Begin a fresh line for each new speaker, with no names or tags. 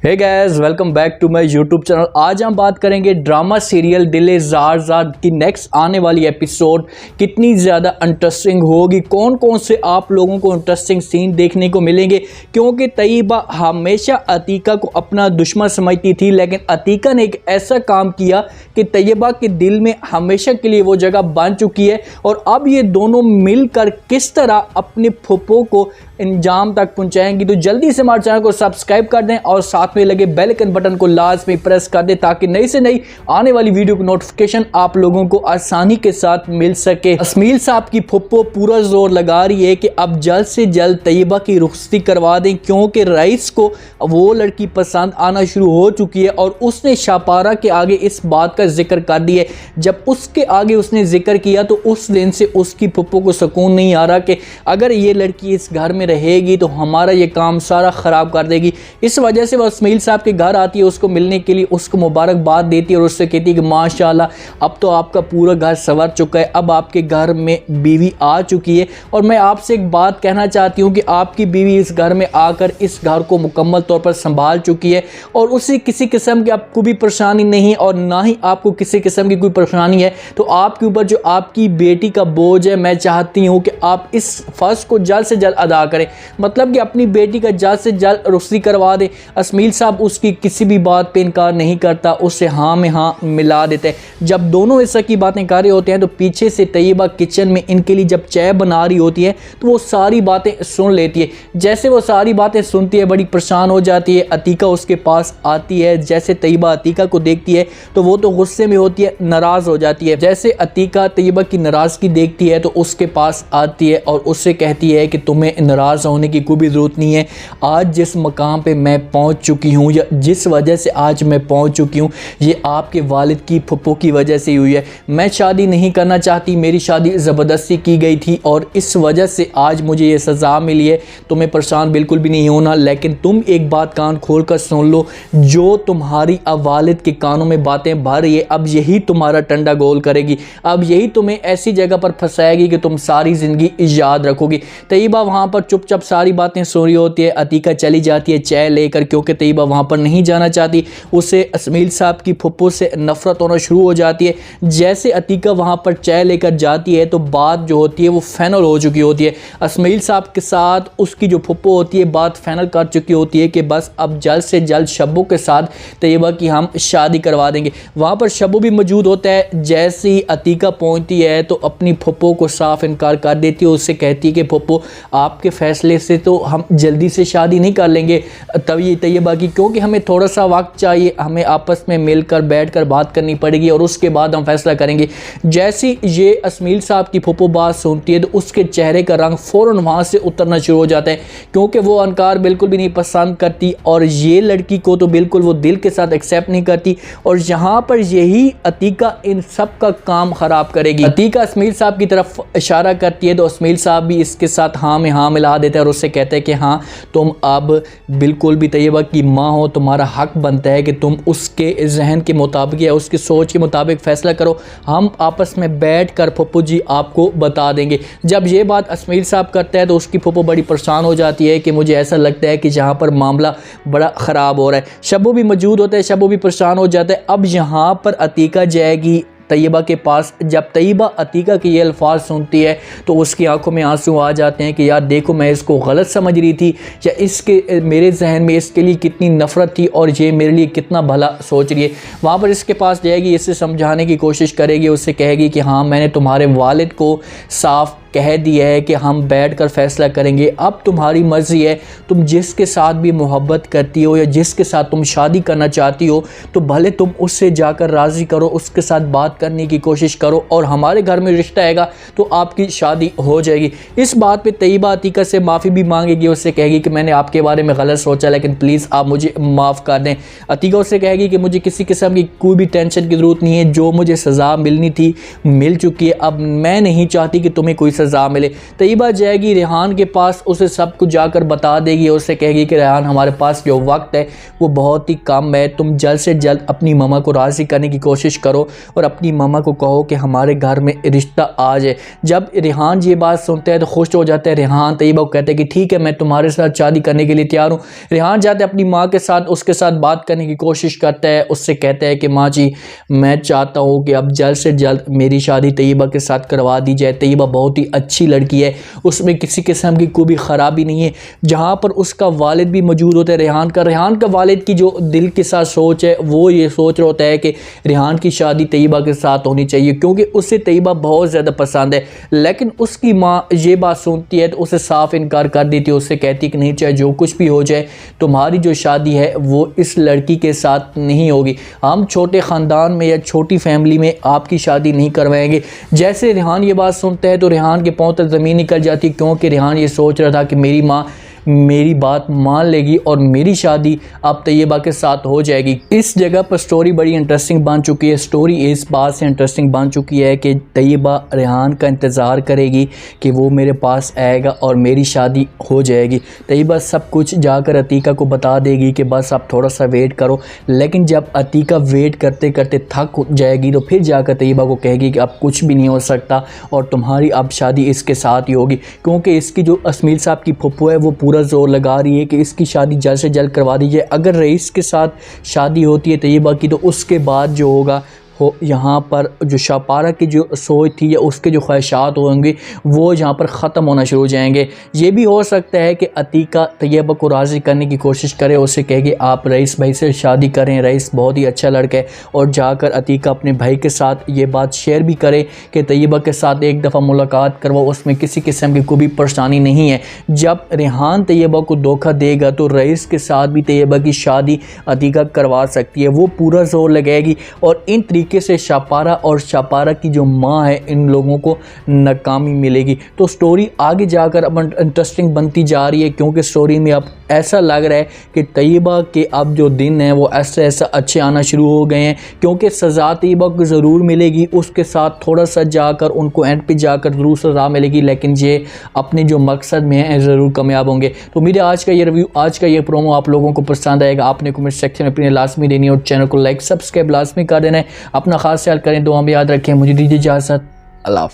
Hey guys, welcome back to my YouTube channel. आज हम बात करेंगे ड्रामा सीरियल दिल ज़ार ज़ार की नेक्स्ट आने वाली एपिसोड कितनी ज़्यादा इंटरेस्टिंग होगी, कौन कौन से आप लोगों को इंटरेस्टिंग सीन देखने को मिलेंगे। क्योंकि तैयबा हमेशा अतीका को अपना दुश्मन समझती थी, लेकिन अतीका ने एक ऐसा काम किया कि तैयबा के दिल में हमेशा के लिए वो जगह बन चुकी है। और अब ये दोनों मिलकर किस तरह अपने फुप्पो को अंजाम तक पहुंचाएंगी। तो जल्दी से हमारे चैनल को सब्सक्राइब कर दें और साथ में लगे बेल आइकन बटन को लाजमी प्रेस कर दें ताकि नई से नई आने वाली वीडियो की नोटिफिकेशन आप लोगों को आसानी के साथ मिल सके। अस्मील साहब की फुप्पो पूरा जोर लगा रही है कि अब जल्द से जल्द तैयबा की रुखसती करवा दें, क्योंकि रईस को वो लड़की पसंद आना शुरू हो चुकी है और उसने शापारा के आगे इस बात का जिक्र कर दिया है। जब उसके आगे उसने जिक्र किया तो उस दिन से उसकी फुप्पो को सुकून नहीं आ रहा कि अगर ये लड़की इस घर में रहेगी तो हमारा ये काम सारा ख़राब कर देगी। इस वजह से वह अस्मील साहब के घर आती है, उसको मिलने के लिए उसको मुबारकबाद देती है और उससे कहती है कि माशाल्लाह अब तो आपका पूरा घर संवर चुका है, अब आपके घर में बीवी आ चुकी है। और मैं आपसे एक बात कहना चाहती हूँ कि आपकी बीवी इस घर में आकर इस घर को मुकम्मल तौर पर संभाल चुकी है और उसे किसी किस्म की आपको भी परेशानी नहीं और ना ही आपको किसी किस्म की कोई परेशानी है। तो आपके ऊपर जो आपकी बेटी का बोझ है, मैं चाहती हूँ कि आप इस फ़र्ज़ को जल्द से जल्द अदा करें, मतलब कि अपनी बेटी का जल्द से जल्द रुखसती करवा दे। अस्मील साहब उसकी किसी भी बात पे इनकार नहीं करता, उससे हाँ में हाँ मिला देते हैं। जब दोनों ऐसा की बातें कर रहे होते हैं तो पीछे से तैयबा किचन में इनके लिए जब चाय बना रही होती है तो वो सारी बातें सुन लेती है। जैसे वो सारी बातें सुनती है बड़ी परेशान हो जाती है। अतीका उसके पास आती है, जैसे तैयबा अतीका को देखती है तो वो तो गुस्से में होती है, नाराज़ हो जाती है। जैसे अतीका तैयबा की नाराज़गी देखती है तो उसके पास आती है और उससे कहती है कि तुम्हें नाराज़ होने की कोई भी ज़रूरत नहीं है। आज जिस मकाम पे मैं पहुंच चुकी हूं या जिस वजह से आज मैं पहुंच चुकी हूं ये आपके वालिद की फुप्पो की वजह से हुई है। मैं शादी नहीं करना चाहती, मेरी शादी ज़बरदस्ती की गई थी और इस वजह से आज मुझे ये सज़ा मिली है। तुम्हें परेशान बिल्कुल भी नहीं होना, लेकिन तुम एक बात कान खोल कर सुन लो, जो तुम्हारी वालिद के कानों में बातें भर रही है अब यही तुम्हारा टंडा गोल करेगी, अब यही तुम्हें ऐसी जगह पर फंसाएगी कि तुम सारी ज़िंदगी याद रखोगी। तैयबा वहाँ पर चुपचाप सारी बातें सुन रही होती है। अतीका चली जाती है चाय लेकर, क्योंकि तैयबा वहाँ पर नहीं जाना चाहती, उसे अस्मील साहब की फुप्पो से नफरत होना शुरू हो जाती है। जैसे अतीका वहाँ पर चाय लेकर जाती है तो बात जो होती है वो फाइनल हो चुकी होती है। अस्मील साहब के साथ उसकी जो फुप्पो होती है बात फाइनल कर चुकी होती है कि बस अब जल्द से जल्द शब्बू के साथ तैयबा की हम शादी करवा देंगे। वहाँ पर शब्बू भी मौजूद होता है। जैसे ही अतीका पहुँचती है तो अपनी फुप्पो को साफ इनकार कर देती है, उससे कहती है कि फुप्पो आपके फैसले से तो हम जल्दी से शादी नहीं कर लेंगे तभी तैयबा की, क्योंकि हमें थोड़ा सा वक्त चाहिए, हमें आपस में मिलकर बैठकर बात करनी पड़ेगी और उसके बाद हम फैसला करेंगे। जैसे ये अस्मील साहब की फुप्पो बात सुनती है तो उसके चेहरे का रंग फ़ौरन वहाँ से उतरना शुरू हो जाता है, क्योंकि वो इनकार बिल्कुल भी नहीं पसंद करती और ये लड़की को तो बिल्कुल वो दिल के साथ एक्सेप्ट नहीं करती। और यहाँ पर यही अतीका इन सब का काम ख़राब करेगी। अतीका अस्मील साहब की तरफ इशारा करती है तो अस्मील साहब भी इसके साथ हाँ में हाँ मिला देते हैं और उससे कहते हैं कि हाँ तुम अब बिल्कुल भी तैयबा की माँ हो, तुम्हारा हक बनता है कि तुम उसके जहन के मुताबिक या उसकी सोच के मुताबिक फ़ैसला करो, हम आपस में बैठ कर फुप्पो जी आपको बता देंगे। जब ये बात अस्मील साहब करता है तो उसकी फुप्पो बड़ी परेशान हो जाती है कि मुझे ऐसा लगता है कि जहाँ पर मामला बड़ा ख़राब हो रहा है। शब्बू भी मौजूद होता है, शब्बू भी परेशान हो जाता है। अब यहाँ पर अतीका जाएगी तैयबा के पास। जब तैयबा अतीका के ये अल्फाज सुनती है तो उसकी आंखों में आंसू आ जाते हैं कि यार देखो मैं इसको गलत समझ रही थी या इसके मेरे जहन में इसके लिए कितनी नफ़रत थी और ये मेरे लिए कितना भला सोच रही है। वहाँ पर इसके पास जाएगी, इसे समझाने की कोशिश करेगी, उससे कहेगी कि हाँ मैंने तुम्हारे वालिद को साफ़ कह दिया है कि हम बैठकर फ़ैसला करेंगे, अब तुम्हारी मर्ज़ी है, तुम जिसके साथ भी मोहब्बत करती हो या जिसके साथ तुम शादी करना चाहती हो तो भले तुम उससे जाकर राज़ी करो, उसके साथ बात करने की कोशिश करो और हमारे घर में रिश्ता आएगा तो आपकी शादी हो जाएगी। इस बात पे तैयबा अतीका से माफ़ी भी मांगेगी, उससे कहेगी कि मैंने आपके बारे में गलत सोचा, लेकिन प्लीज़ आप मुझे माफ़ कर दें। अतीका उससे कहेगी कि मुझे किसी किस्म की कोई भी टेंशन की ज़रूरत नहीं है, जो मुझे सज़ा मिलनी थी मिल चुकी है, अब मैं नहीं चाहती कि तुम्हें कोई रज़ा मिले। तैयबा जाएगी रेहान के पास, उसे सब कुछ जाकर बता देगी, उससे कहेगी कि रेहान हमारे पास जो वक्त है वो बहुत ही कम है, तुम जल्द से जल्द अपनी ममा को राज़ी करने की कोशिश करो और अपनी ममा को कहो कि हमारे घर में रिश्ता आ जाए। जब रेहान ये बात सुनते हैं तो खुश हो जाते हैं रेहान। तैयबा को कहते हैं कि ठीक है, मैं तुम्हारे साथ शादी करने के लिए तैयार हूँ। रेहान जाते अपनी माँ के साथ, उसके साथ बात करने की कोशिश करता है, उससे कहता है कि माँ जी मैं चाहता हूँ कि अब जल्द से जल्द मेरी शादी तैयबा के साथ करवा दी जाए। तैयबा बहुत ही अच्छी लड़की है, उसमें किसी किस्म की कोई भी ख़राबी नहीं है। जहाँ पर उसका वालिद भी मौजूद होता है रेहान का वालिद की जो दिल के साथ सोच है वो ये सोच रहा होता है कि रेहान की शादी तैयबा के साथ होनी चाहिए क्योंकि उसे तैयबा बहुत ज़्यादा पसंद है। लेकिन उसकी माँ ये बात सुनती है तो उसे साफ इनकार कर देती है, उससे कहती है कि नहीं, चाहे जो कुछ भी हो जाए तुम्हारी जो शादी है वो इस लड़की के साथ नहीं होगी, हम छोटे ख़ानदान में या छोटी फैमिली में आपकी शादी नहीं करवाएंगे। जैसे रेहान ये बात सुनता है तो रेहान के पाँव तक ज़मीन निकल जाती है क्योंकि रेहान ये सोच रहा था कि मेरी माँ मेरी बात मान लेगी और मेरी शादी अब तैयबा के साथ हो जाएगी। इस जगह पर स्टोरी बड़ी इंटरेस्टिंग बन चुकी है। स्टोरी इस बात से इंटरेस्टिंग बन चुकी है कि तैयबा रेहान का इंतज़ार करेगी कि वो मेरे पास आएगा और मेरी शादी हो जाएगी। तैयबा सब कुछ जाकर अतीका को बता देगी कि बस आप थोड़ा सा वेट करो। लेकिन जब अतीका वेट करते करते थक जाएगी तो फिर जाकर तैयबा को कहेगी कि अब कुछ भी नहीं हो सकता और तुम्हारी अब शादी इसके साथ ही होगी क्योंकि इसकी जो असमील साहब की फुप्पो है वो पूरा जोर लगा रही है कि इसकी शादी जल्द से जल्द करवा दीजिए। अगर रईस के साथ शादी होती है तैयबा की तो उसके बाद जो होगा हो यहाँ पर जो शाहपारा की जो सोच थी या उसके जो ख्वाहिशात होंगे वो यहाँ पर ख़त्म होना शुरू हो जाएंगे। ये भी हो सकता है कि अतीका तैयबा को राज़ी करने की कोशिश करे, उससे कहेगी आप रईस भाई से शादी करें, रईस बहुत ही अच्छा लड़का है, और जाकर अतीका अपने भाई के साथ ये बात शेयर भी करे कि तैयबा के साथ एक दफ़ा मुलाकात करवाओ, उसमें किसी किस्म की कोई भी परेशानी नहीं है। जब रेहान तैयबा को धोखा देगा तो रईस के साथ भी तैयबा की शादी अतीका करवा सकती है, वो पूरा जोर लगाएगी और इन तरीके से शाहपारा और शाहपारा की जो माँ है इन लोगों को नाकामी मिलेगी। तो स्टोरी आगे जाकर अब इंटरेस्टिंग बनती जा रही है क्योंकि स्टोरी में अब ऐसा लग रहा है कि तैयबा के अब जो दिन हैं वो ऐसा ऐसा अच्छे आना शुरू हो गए हैं क्योंकि सज़ा तैयबा को ज़रूर मिलेगी, उसके साथ थोड़ा सा जाकर उनको एंड पे जाकर ज़रूर सज़ा मिलेगी, लेकिन ये अपने जो मकसद में है ज़रूर कामयाब होंगे। तो मेरे आज का ये रिव्यू, आज का ये प्रोमो आप लोगों को पसंद आएगा। आपने कमेंट सेक्शन में अपनी लाजमी देनी और चैनल को लाइक सब्सक्राइब लाजमी कर देना है। अपना खास ख्याल करें, दुआ में याद रखें। मुझे दीजिए इजाज़त। अल्लाह।